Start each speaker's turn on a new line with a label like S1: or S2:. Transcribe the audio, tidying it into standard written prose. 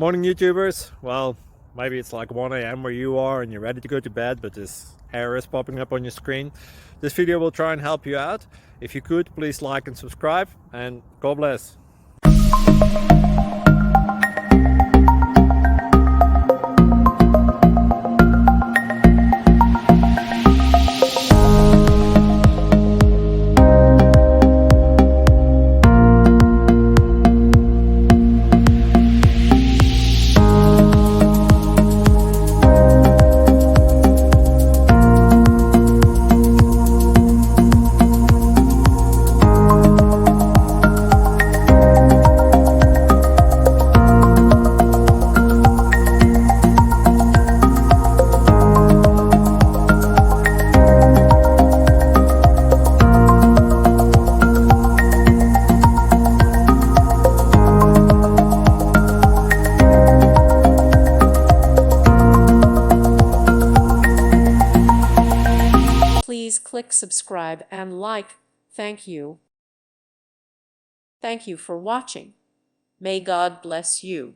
S1: Morning YouTubers. Well, maybe it's like 1 a.m. where you are and you're ready to go to bed, but this error is popping up on your screen. This video will try and help you out. If you could, please like and subscribe, and God bless.
S2: Please click subscribe and like. Thank you. Thank you for watching. May God bless you.